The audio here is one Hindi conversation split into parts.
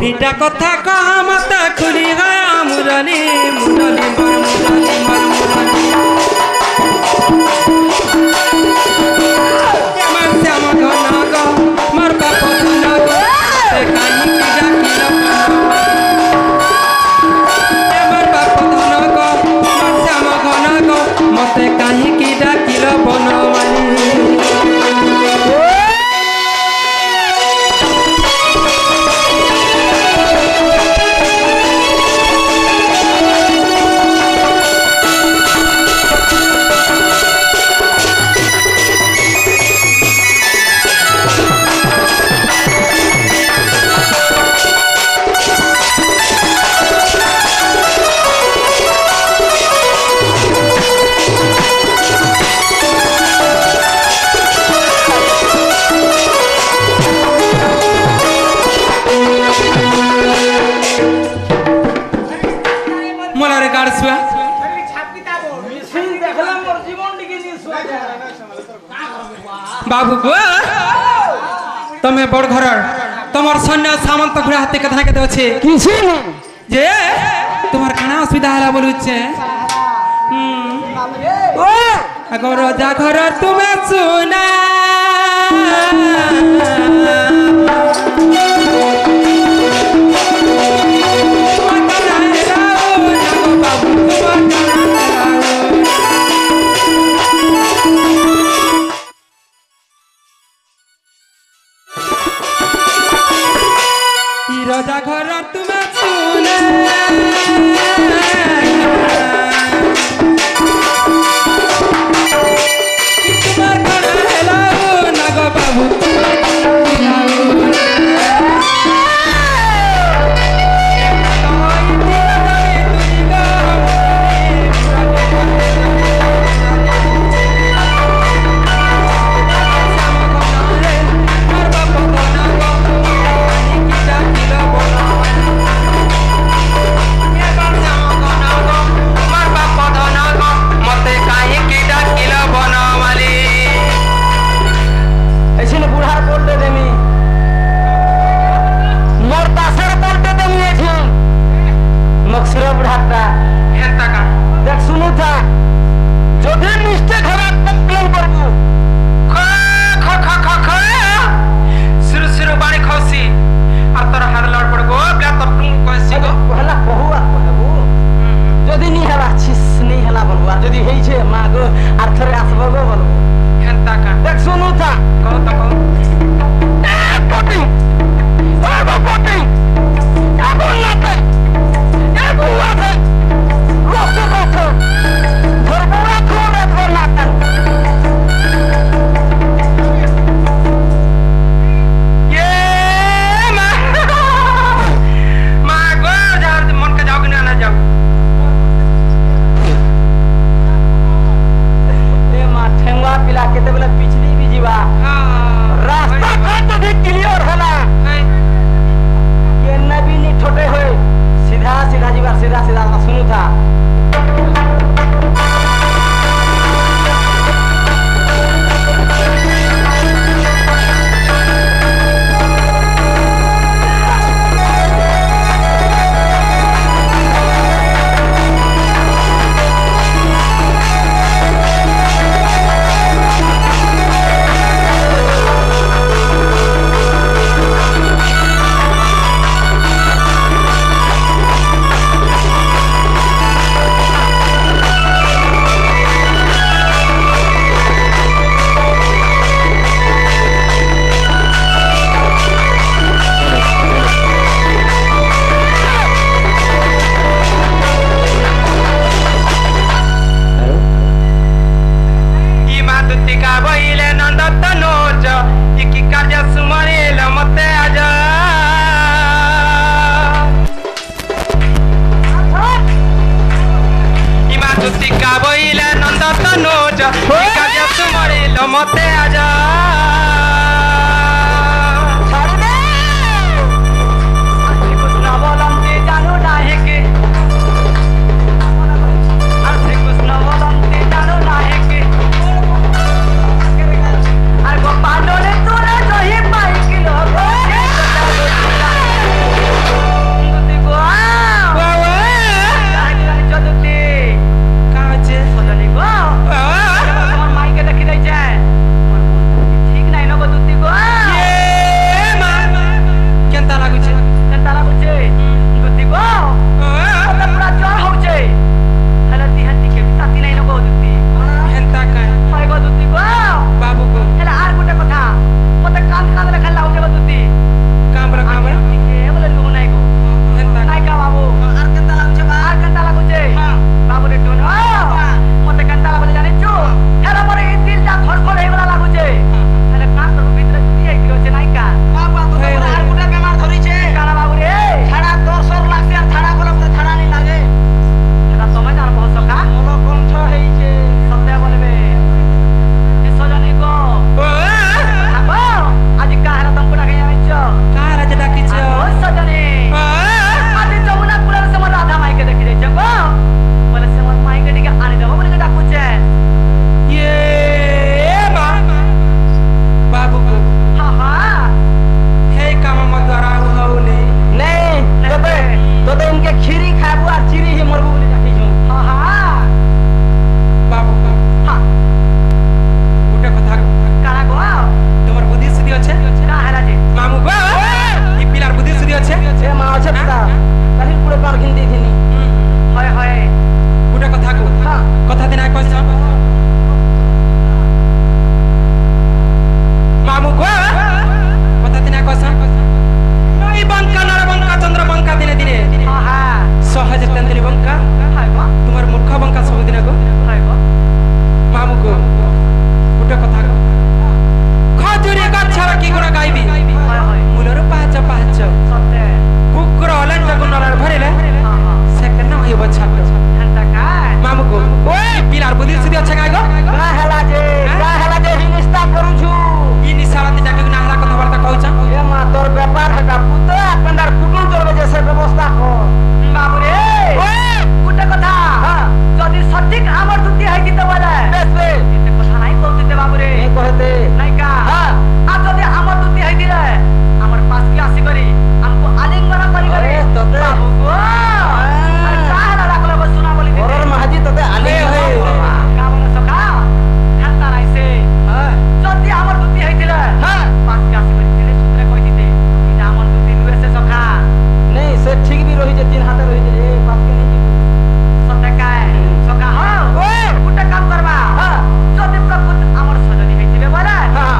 ভিটা কথা কহ মত খুলি গয়া মুরলি মুরলি মর মুরলি মর মুরলি শ্যামা শ্যাম ঘন গ মর বাপ ধন গ কানি কি ডাকিল মর বাপ ধন গ মর শ্যাম ঘন গ মতে কাহি কি ডাকিল বনমালী बाबू गो तमे बड़ घर तमर सैन्य सामंत घोड़ा हाथे कथा के देछे किसी ने जे तुम्हार काना असुविधा हला बोलुछे ओ अगर राजा घर तुमे सुना बाबू। केतेबेले पिछली भी जीवा रास्ता काट भी क्लियर होला के नबी नी ठोटे होए सीधा सीधा जीवा सीधा सीधा सुनु था मते आजा छोड़ दे आज कुछ ना बोलम ते जानो नाहे के आज कुछ ना बोलम ते जानो नाहे के अरे गो पाडोले तोरे जो ही पाई किलो गो दुती गो वावा आज चदुती काजे सजनी गो তোমার মাইকে দেখি দেই যায় ঠিক নাই নগো দুতি গো ये मा केनता लागुचे দুতি গো ওটা পুরা জ্বর হউছে হেলা দিহাতি के তাতি নাই নগো দুতি केनता का হয় গো দুতি গো बाबू को হেলা আর গোটে কথা মতে কান কান লেখা লাউছে গো দুতি काम কে বলে লু নাই গো केनता নাই কা বাবু আর কেনতা লাগুছে আর কেনতা লাগুছে বাবু রে টুন মতে কেনতা লাগুছে জানিছো হেলা পরে এই দিলটা খড়খড় হই গলা লাগুছে হেলা কান তোর ভিতরে দুতি আই দিছে নাই কা বাবা তো আর গোটে বেমার ধরিছে কানা বাবু রে ছাড়া দর্শক লাগছে আর ছাড়া বলে মতে ছাড়া নি লাগে এটা সময় জান বহস কা মলো কণ্ঠ হইছে সত্য বলবে সজনী গো আবো আজ কাহারা তমকু ডাকে জানিছো का राजा डाकिछ ও সজনী আজ যমুনা পুরার সময় রাধা মাইকে দেখি যাইছো গো বলে সময় মাইকে দিকে আনি দেবো বলে ডাকুছে ये मा बाबू को হা হা हे काम मद्वारा होले नहीं तोते इनके खीरी खाबू और चिरी ही मरबू बोले जाके जो हां हां बाबू को हां गोटे कथा काना गो तोमर बुद्धि सुधी अच्छे का हैला जी मामू गो ई पिलार बुद्धि सुधी अच्छे ए मां আছে তা কালি পুরো পার ঘিন দিছিনি হয় হয় गोटे कथा को हां कथा दिना कहछ मामू गो कथा दिना कहछ नई बंका नर बंका चंद्र बंका दिने दिने हां हां सहज तेंदुली बंका हाय गो तुम्हार मूर्ख बंका सब दिन को हाय गो मामू को गोटे कथा को खजुरी गछर की गुण गाइबी हाय हाय मूलर पाँच पाँच सत्य कुकुर अलंज गुणर भरिले हां हां सेकंड होई बछा हंता का मामू को ओए पिलार बुद्धि सुधी अच्छा गाय गो का हैला जे ही निस्ता करू छु ई निशारत जाके नाहरा कथा वार्ता कहउचा ए मां तोर व्यापार हटा पुतो अपनदार कुटुम चलबे जैसे व्यवस्था कर बाबू रे ओए गुटे कथा हां जदी सঠিক আমার দুতি হই দিতে বলে বেশ বেশ এতে কথা নাই কইতে বাবু রে এই কইতে নাই কা हां আর যদি আমার দুতি হই দিলে আমার পাস কি আসি করি আমকো আলিঙ্গন করি করে বাবু গো আর কাহলা রাখলে বস শোনা বলি দিতে ওর মাহাজি ততে আলিঙ্গন কা বলে সকা খান্তা রাইছে হ্যাঁ যদি আমার দুতি হই দিলে হ্যাঁ পাস কি আসি করি দিলে সূত্রে কই দিতে এটা আমার দুতি লুয়েছে সকা नहीं से ठीक भी रही जे तीन हाथे रही जे बाप के नहीं सत्य काय सका हो ओए गुटे काम करबा हां जदी प्रकृत हमर सजनी हेतिबे बोले हां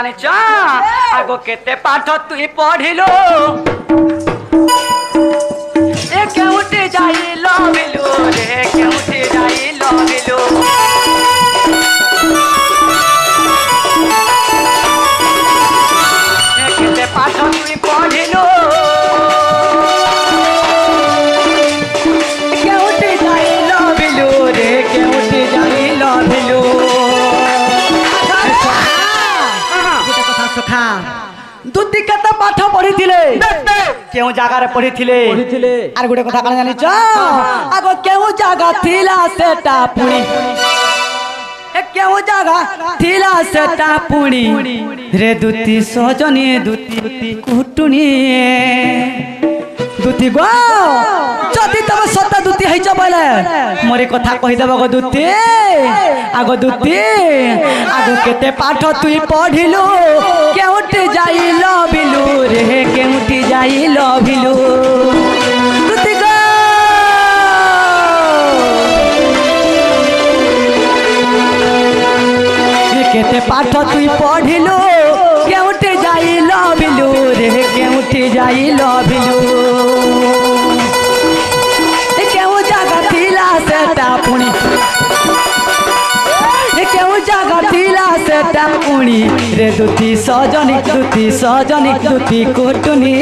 জানিছ আগ কেতে পাঠ তুই পঢ়িলু এ কেউটি যাই লভিলু রে কেউটি যাই লভিলু এ কেতে পাঠ তুই পঢ়িলু কেউটি যাই লভিলু রে কেউটি যাই লভিলু সখা দুতি কেতে পাঠ পঢ়িଥିଲେ কেউ জায়গায় পঢ়িଥିଲେ আর গোটে কথা কারণ জানিছ আগ কেউ জায়গা থিলা সেটা পুଣି কেউ জায়গা থিলা সেটা পুଣି রে দুতি সজনী দুতি কুটুনি দুতি গো যদি তুমি সত্য দুতি হইছ বলে মোরে কথা কহিদেব গো দুতি আগ দুতি আগ কেতে পাঠ তুই পঢ়িলু কেউটি যাই লভিলু রে কেউটি যাই লভিলু দুতি গো কেতে পাঠ তুই পঢ়িলু কেউটি যাই লভিলু রে কেউটি যাই লভিলু কেউ জায়গা থিলা সেটা পুଣି কেউ জায়গা থিলা সেটা পুଣି রে দুতি সজনী দুতি কুটুনি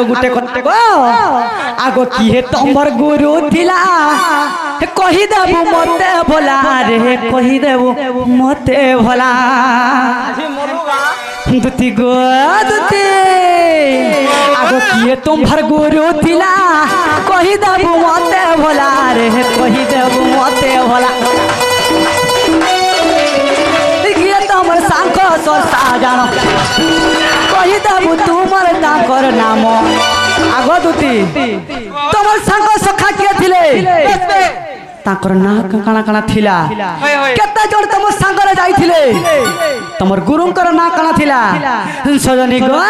गुटे करते गो आगो किए तमर गुरु थिला कही देबू मते भोला रे कही देबू मते भोला दुती गो दुती आगो किए तमर गुरु थिला कही देबू मते भोला रे कही देबू मते भोला किए तमर सांख सरसा जानो कही देबू तुमर ताकर नाम आगो दुती तुमर सांग सखा किए थिले ताकर ना काना काना थिला केते जोड़ तुम सांग रे जाई थिले तुमर गुरुंकर ना काना थिला सजनी गो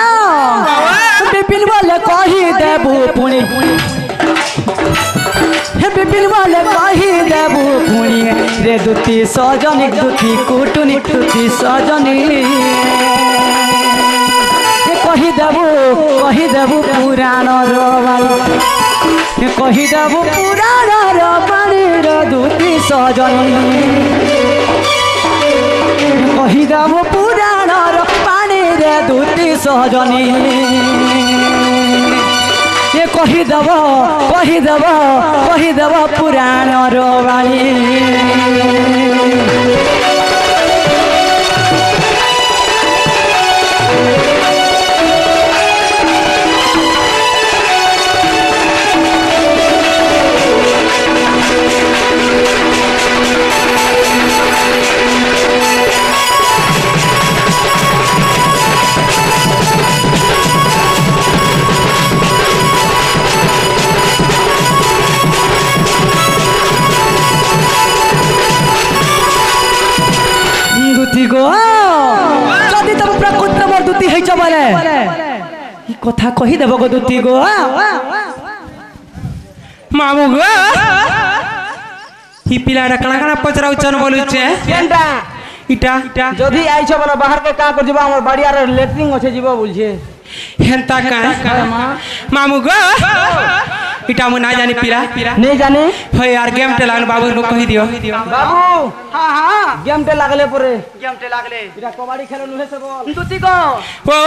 बिपिन बोले कही देबू पुणी हे बिपिन बोले कही देबू पुणी रे दुती सजनी दुती कुटुनी दुती सजनी कही देबू पुराण कही देबू पुराण रानी दुती सजनी कही देबू पुराण पानी रे दुती सजनी कही देब पुराण रानी যদি তুমি প্রকৃত মোর দুতি হইছ বলে ই কথা কহি দেব গো দুতি গো মামু গো ই পিলাটা কানা কানা পচরাউছন বলুছে কেনটা ইটা যদি আইছ বলে বাহার কে কা কর যাব আমার বাড়ি আর লেটরিং আছে যাব বলছে হেনতা কা মামু গো इटा मु ना जानी पिला नहीं जाने हो यार गेम टे लागन बाबू को कहि दियो बाबू हां हां गेम टे लागले परे गेम टे लागले इटा कबड्डी खेलो नुहे से बोल दुती को ओ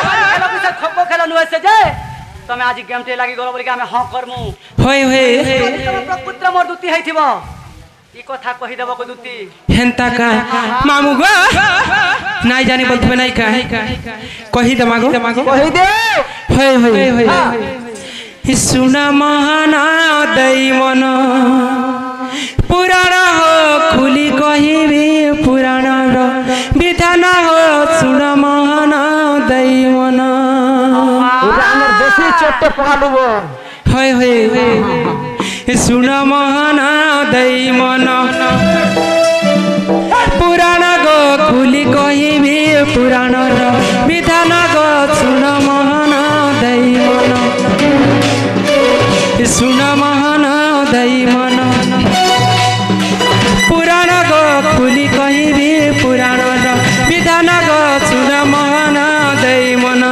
खेलो से खब्बो खेलो नुहे से जे तमे आज गेम टे लागी गलो बोली के हम हां करमु होय होय पुत्र मोर दुती हैथिबो ई कथा कहि देबो को दुती हेनता का मामू गो नाइ जानी बोलतबे नाइ का कहि दे मागो कहि दे होय होय सुना महाना दै मन पुराण हो खुली कहबी पुराण विधान हो सुन महान दैवन देशी चट्टे पहाड़ू হয় শুন মহান दैवन पुराण गो खुली कहबी पुराण विधान गो सुन महान दैवन सुन महान दैवन पुराण गो खुली कहबी पुराण विधान गो सुन महान दैवन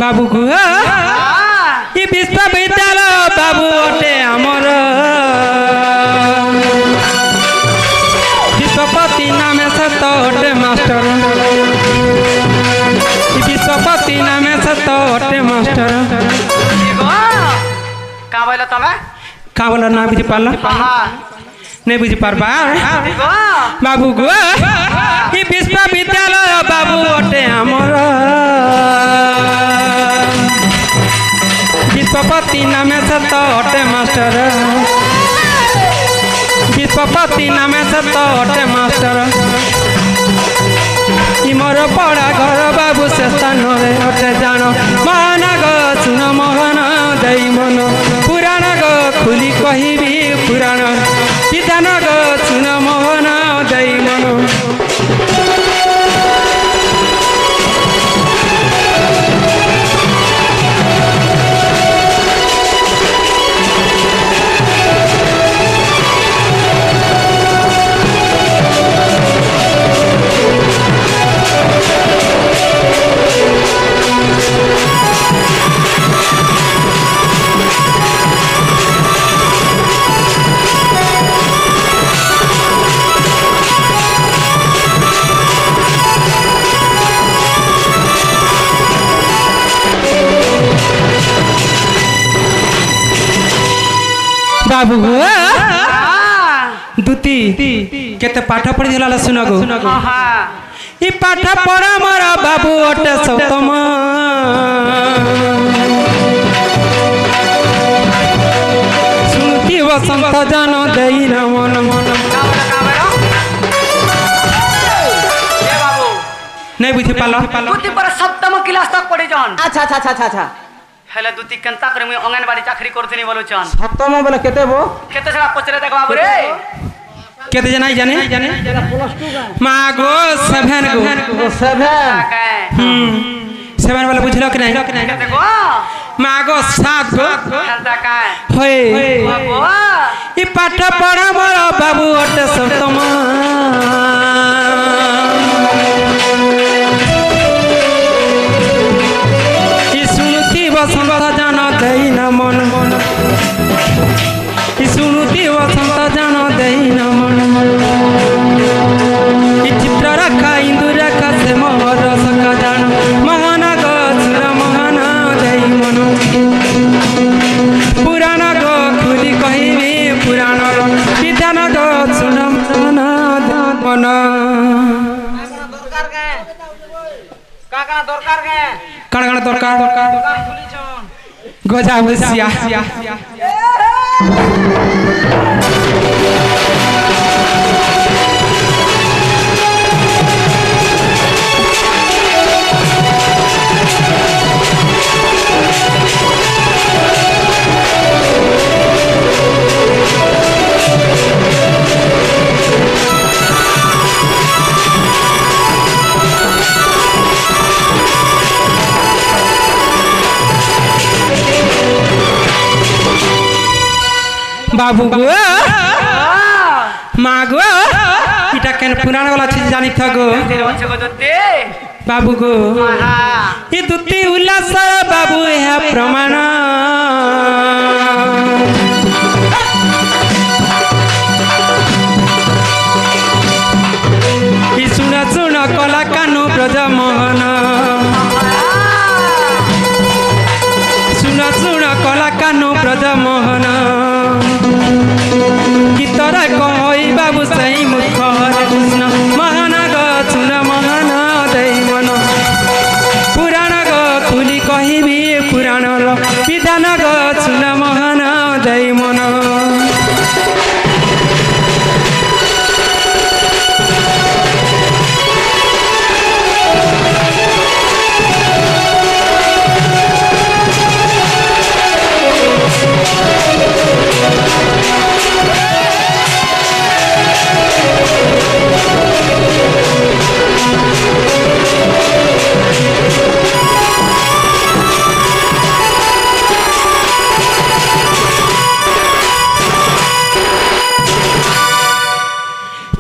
बाबू को ये विश्वविद्यालय बाबू अटे आमर विश्वपति नाम सत अटे मास्टर विश्वपति नाम सत अटे मास्टर का बोला तमे का बोला ना बुझी पारल नहीं बुझी पारबा बाबू को ये विश्वविद्यालय बाबू अटे आमर विश्वपति नाम सत अटे मास्टर विश्वपति नाम सत अटे मास्टर मोर पड़ा घर बाबू से स्थान अटे जान महान गो सुन महान दैवन पुराण गो खुली कहबी पुराण विधान गो सुन महान दैवन बाबू दुती केते पाठ पढ़ी दिला सुन गो ई पाठ पढ़ा मोर बाबू अटे सप्तम सुनती वसंत जन देई न मन नहीं बुझी पालो दुती पर सप्तम क्लास तक पढ़ी जन अच्छा अच्छा अच्छा अच्छा हेले दुती केनता करे मुई अंगनवाड़ी चाकरी करथनी बोलो चन सप्तम बोले केते बो केते छड़ा पचरे देख बाबू रे केते जना जाने प्लस 2 का मागो 7 गो 7 7 वाला बुझलो कि नहीं केते गो मागो 7 गो केनता काय होय बाबू ई पाठ पढ़ा मोर बाबू अटे सप्तम वसंत जान दई न मन सुनुती वसंत जान दई न मन चित्र रखा इंदु रखा से मोहर सका जान महान गो सुर महान दई मन पुराण गो खुली कहबी पुराण विधान गो सुन मन मन दरकार के कण दरकार गजा बसिया बाबू गो माँ गो इटा केन पुराण वाला चीज जानी था गो तेरे बच्चे को दते बाबू को ये दुती उल्लास बाबू है प्रमाण सुन सुन कला कानु ब्रज मोहन सुन सुन कला कानु ब्रज मोहन गीतर कही बाबू सही मुख कृष्ण महान ग सुन महान दई मन पुराण ग खुली कहबी पुराण विधान ग सुन महान दई मन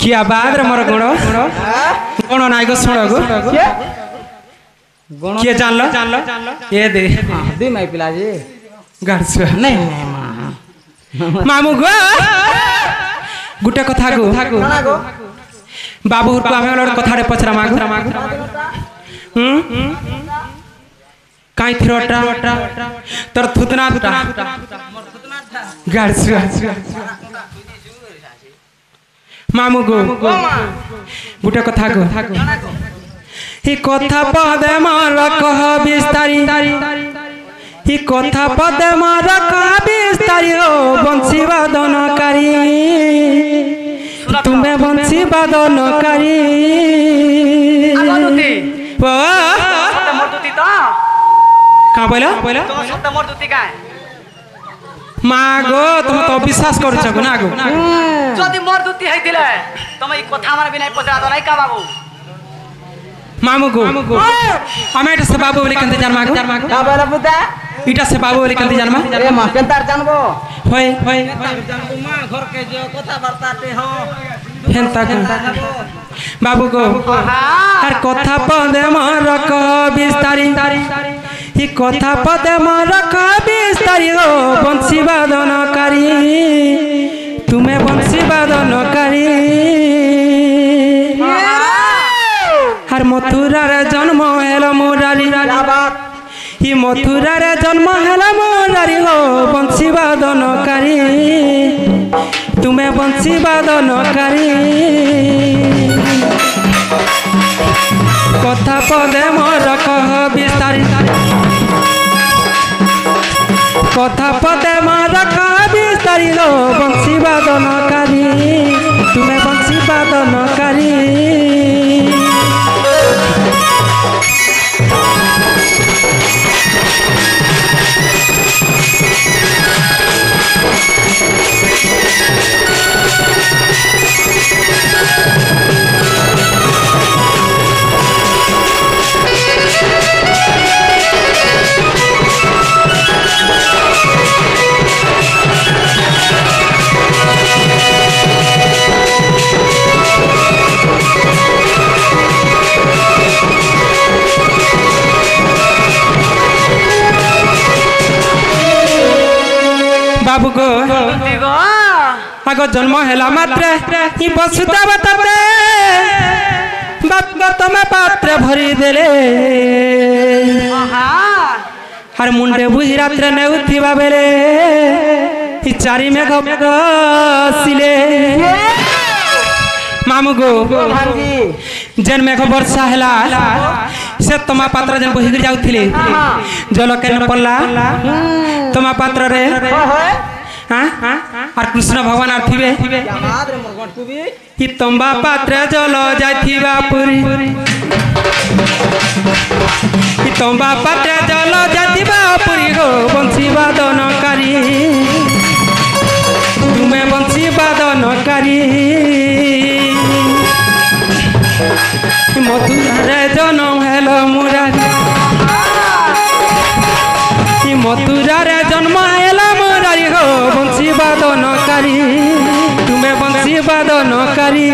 किया बाद मोर गुण गुण नाई गो शुण गो किए जान लो ये दे दी माई पिला जी गारसुआ नहीं मामू गो गुटे कथा गो बाबू को आमे लोड कथा रे पचरा मागो काई थिरोटा तोर थुतना गारसुआ मामू गो गुटे कथा गो ही कथा पदे मोर कह विस्तारी ही कथा पदे मोर कह विस्तारी हो बंसी वादनकारी तुम्हें बंसी वादनकारी कहाँ बोला मागो तुम तो विश्वास करू छको ना गो যদি মোর দুতি হইতিলে তুমি এই কথা আমার বিনা পচরা তো নাই কা বাবু मामू गो हमें इटा से बाबू बोले कंते जान मागो का बोला पुता इटा से बाबू बोले कंते जान मा ए मां केतार जानबो होय जानबो मां घर के जो कथा बर्ताते हो हेंता बाबू गो हर कथा पदे मोर कह विस्तारी ही कथा पदे मोर कह विस्तारी हो बंसी वादनकारी तुम्हें बंसी वादनकारी हर मथुरा रे जन्म हेलो मुरारी ही मथुरा रे जन्म हेलो मुरारी हो बंसी वादनकारी तुम्हें बंसी वादनकारी कथा पदे मोर कह विस्तारी कथा पदे मोर कह विस्तारी हो बंसी वादनकारी तुम्हें बंसी वादनकारी बाबू को आगो जन्म हेला मात्र ही बसुता बताते बाप तमे पात्र भरी देले हर मुंडे बुझी रात्र ने उठिबा बेले ही चारी मेघ सिले मामू गो जेन मेघ वर्षा हेला से तमा पात्र जेन बहिगिर जाउथिले जल केन पल्ला तमा पात्र रे और कृष्ण भगवान आथिबे ही तंबा पात्र जल जाइथिबा पुरी ही तंबा पात्र जल जाइथिबा पुरी हो बंसी वादनकारी तुम्हें बंसी वादनकारी मथुरा रे जन्म हेलो मुरारी मथुरा रे जन्म हेला मुरारी हो बंसी वादनकारी तुम्हें बंसी वादनकारी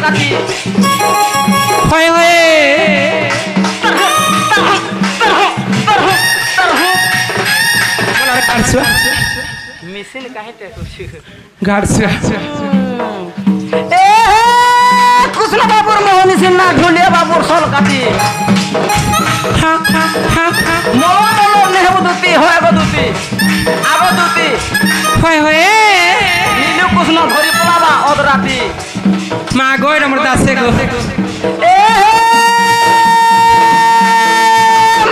কাটি হয় হয় গাড়ছুয়া মেশিন কাহিতে করছি গাড়ছুয়া এ কৃষ্ণ বাবুর মোহনী সিন্হা ঢুলিয়া বাবুর সল কাটি মলো মলো নেহবু দুতি হয় গো দুতি আগো দুতি হয় হয় নীলু কৃষ্ণ ধরি পলাবা অদরাতি মা গই আমার দাসে গো এ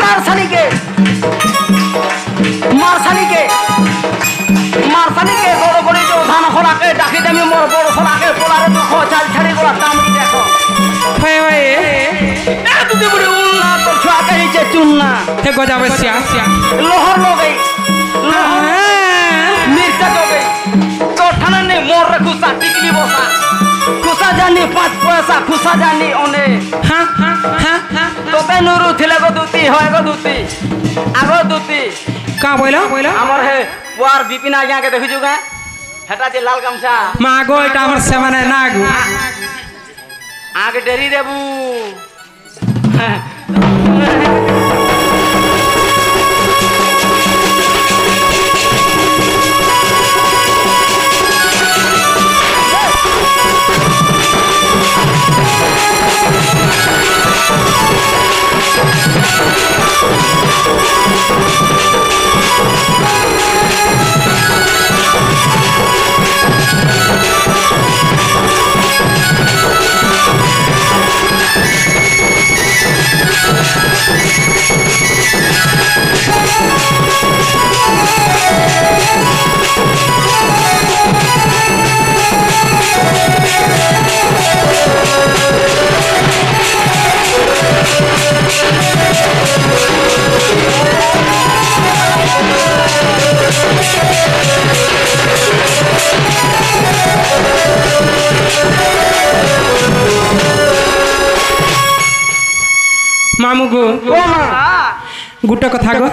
মারসানিকে মারসানিকে মারসানিকে বড় করে যে ধান খোলাকে ডাকি দেমি মোর বড় খোলাকে পোলারে দুঃখ চাল ছাড়ি গোলা কামড়ি দেখো হয় হয় এ দুদি বুড়ি উল্লা তোর ছুয়াকে নিচে চুন্না হে গজা বসিয়া লোহর লগেই লোহর মির্চা লগেই তোর ঠানা নেই মোর রে খুসা টিকলি বসা খুসা জানি 5 পয়সা খুসা জানি অনে হ্যাঁ হ্যাঁ হ্যাঁ হ্যাঁ তোতে নুরু ছিলে গো দুতি হয় গো দুতি আগো দুতি কা বইলা বইলা আমার হে পুয়ার বিপিন আজ্ঞাকে দেখিছু গা হেটা যে লাল গামছা মা গো এটা আমার সেমানে না গো আগে ডেরি দেবু মামু গো গুটে কথা গো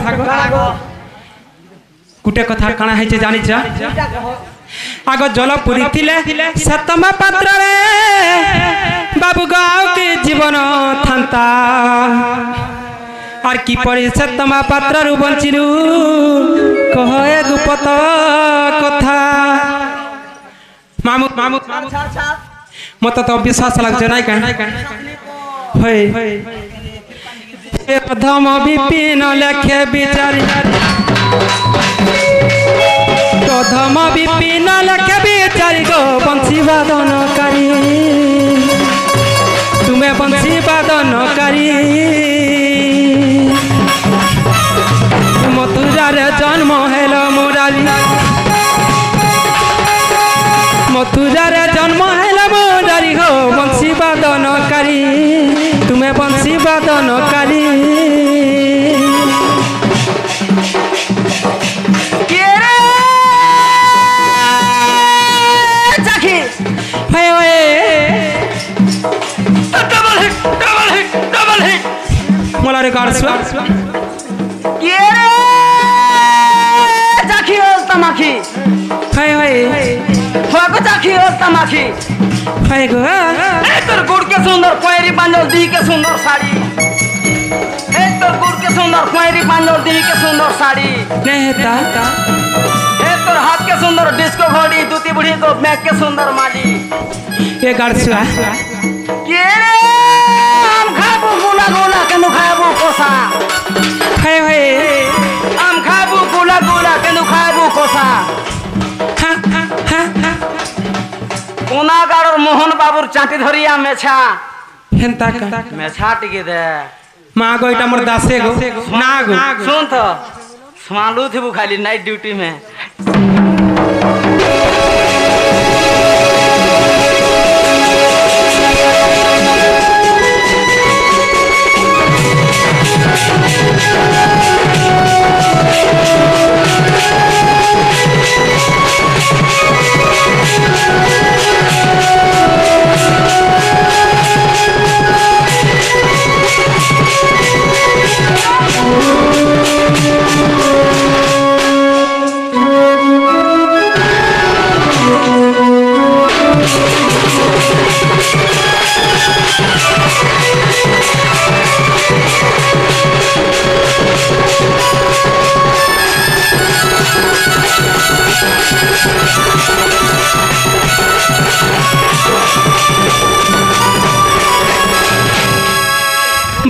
গুটে কথা কাଣା হয়েছে জানিছ আগ জল পুরি ଥିଲେ সতম পাত্রে বাবু গাও কি জীবন থান্তা আর কি পরি সতম পাত্রু বঞ্চিলু কহে গুপত কথা মামু মামু মতো তো বিশ্বাস লাগছে নাই কেন হয় প্রথম বিপিন লেখে বিচারি প্রথম বিপিন লেখে বিচারি গো বংশী বাদনকারী তুমি বংশী বাদনকারী মথুরারে জন্ম হেল মুরারি মথুরারে জন্ম হেল মুরারি গো বংশী বাদনকারী তুমি বংশী বাদনকারী মোলা রে গাড় সুয়া কে রে চাখি ও তামাখি হাই হাই হোগো চাখি ও তামাখি হাই গো এ তোর গুড় কে সুন্দর কোয়েরি পাঞ্জল দি কে সুন্দর শাড়ি এ তোর গুড় কে সুন্দর কোয়েরি পাঞ্জল দি কে সুন্দর শাড়ি নেতা এ তোর হাত কে সুন্দর ডিস্কো ঘড়ি দুতি বুড়ি को मैक के सुंदर माली ये गाड़ सुआ কে রে আম খাবো গুলা গুলা কেন খাবো কোসা হাই হাই আম খাবো গুলা গুলা কেন খাবো কোসা হা হা হা হা কোনাগাড়র মোহন বাবুর চাটি ধরিয়া মেছা হেনতা কা মেছা টিকে দে মা গো এটা মোর দাসে গো না গো सुन तो स्मालू थी वो खाली नाइट ड्यूटी में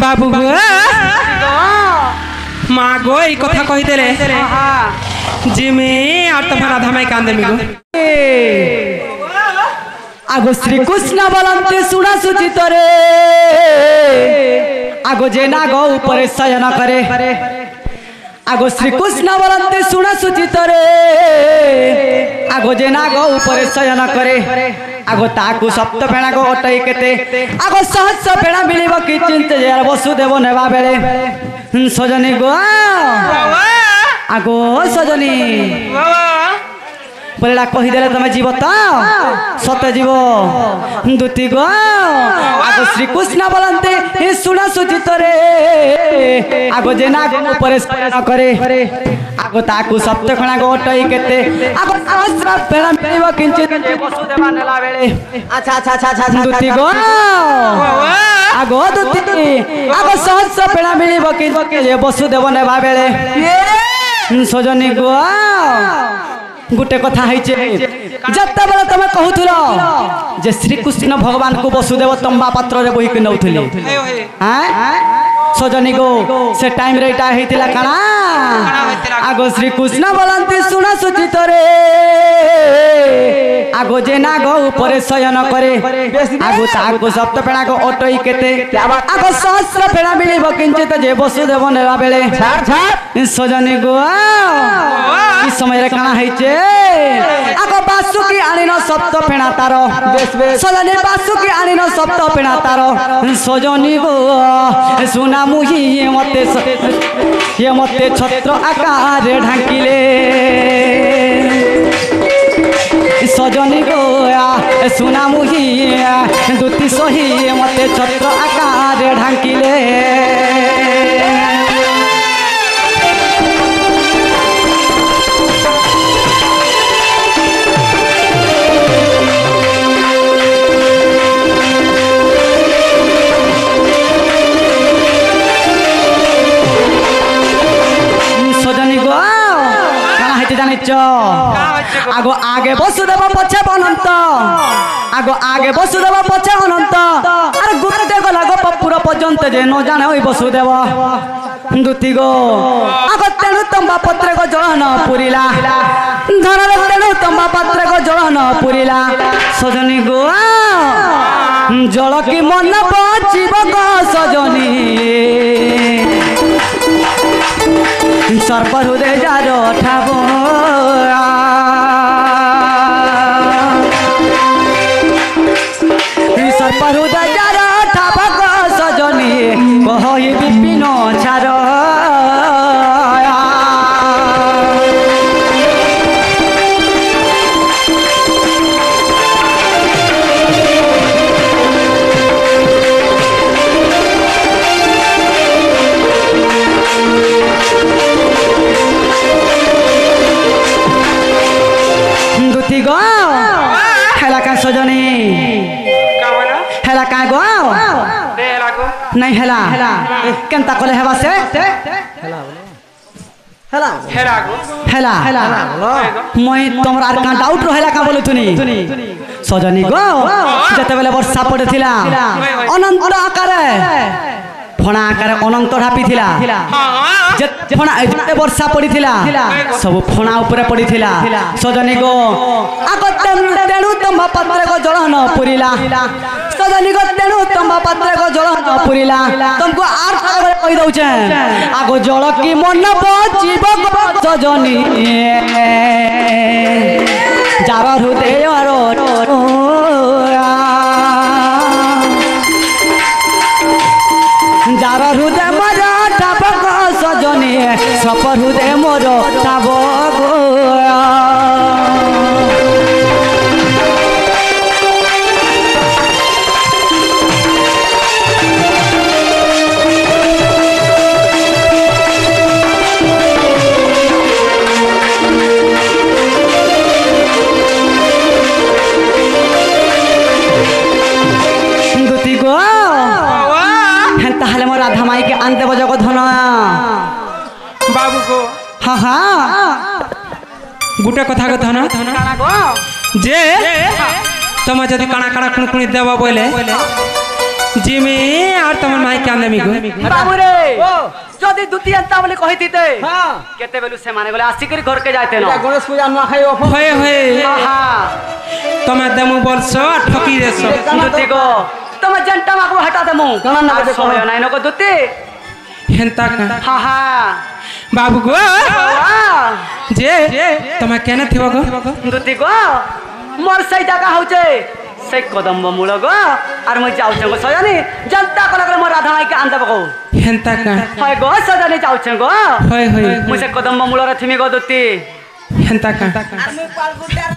बाबू गो माँ गो এই কথা কইদেলে जिमे আর তোমার রাধা মাই কান্দে মিগো আগো শ্রীকৃষ্ণ বলন্তে শুনা সুচিত রে আগো যে নাগ উপরে শয়ন করে আগো শ্রীকৃষ্ণ বলন্তে শুনা সুচিত রে আগো যে নাগ উপরে শয়ন করে আগো তাকু সপ্ত ফেଣା গো অটাই কেতে আগো সহস্র ফেଣା মিলিব কি চিন্তে যে বসুদেব নেবা বেলে সজনী গো আগো সজনী बोलेला कहीदेले तुम जीव तो सत जीव दूती गो आगो श्रीकृष्ण बोलते हे सुना सुचित रे आगो जे नाग ऊपर करे आगो ताकू सप्त खणा गो टई केते आगो सहस्र फेणा मिलिब किंचित वसुदेव नेला बेले अच्छा अच्छा अच्छा अच्छा दूती गो आगो दूती आगो सहस्र फेणा मिलिब किंचित वसुदेव नेबा बेले सजनी गो गोटे कथा होइचे जत्ते बेले तमे कहूथुलो जे श्री कृष्ण भगवान को वसुदेव तंबा पात्र रे बोही के नउथुले हैं सजनी गो से टाइम रे इटा हेतिला काना आगो श्री कृष्ण बोलंती सुना सुचित रे आगो जे नाग ऊपर शयन करे आगो तागो सप्त फेणा को ओटई केते आगो सहस्र फेणा मिलिब किंचित जे वसुदेव नेला बेले सजनी गो इस समय रे काना हेचे आगो बासुकी आनिनो सप्त फेणा तार सजनी बासुकी आनिनो सप्त फेणा तार सजनी गो सुना मुही ये मते छत्र आकार ढांकिले सजनी गो सुना मुही दूती सही मते छत्र आकार ढांकिले आगो आगे वसुदेव पछे अनंत आगो आगे वसुदेव पछे अनंत अरे गुप्ते गला गो पपुर पर्यंत जे न जाने ओई वसुदेव दूती गो आगो तेणु तंबा पत्रे को जलन पुरिला धनरे तेणु तंबा पत्रे को जलन पुरिला सजनी गो जल की मन बचिब गो सजनी सर्प हृदय जार ठाब सर्प हृदय जार ठाब सजनी कहि विपिन छार सजनी हेला का गो नहीं हेला केनता कले हेबा से हेला हेला गो हेला हेला मई तमरा आर का डाउट रहेला का बोलु तुनी सजनी गो जते बेले वर्षा पड़थिला अनंत आकारे फणा आकार अनंत ढापी थिला जे फणा जे वर्षा पड़ीथिला सब फणा ऊपर पड़ीथिला सजनी गो आगो तेणु तंबा पत्रे को जलन पुरिला सजनी गो तेणु तंबा पत्रे को जलन पुरिला तुमको आर करे कहि दउ छे आगो जल की मन बचिब सजनी जार हृदय जार हृदय मोर ठाब सजनी सप हृदय मोर ठाब राधा माई के आनते बजो को धन बाबू को हाँ हाँ गुटे कथा को धन जे तुम जदि काना काना कुणकुणी देव बोले जिमी और तुम माई क्या नेमी गो बाबू रे ओ जदि दुती अंता बोले कहि दिते हां केते बेलु से माने बोले आसी करी घर के जाते न गणेश पूजा नुआ खाई ऑफ होए होए हां तुम देमु वर्ष ठकी रेस दुती को तुम जनता माको हटा देमु कना ना आ समय नाइ नको दुती हेंता का हां हां बाबू गो वाह जे तुम केने थिबो गो दुती को मोर सही जगह होचे से कदम मूल गो और मैं जाऊ छे गो सजनी जनता को लगले मोर राधा माई के आन देबो हेंता का हाय गो सजनी जाऊ छे गो होए होए मुझे कदम मूल रे थिमी गो दुती हेंता का आर मु पाल गुड्डा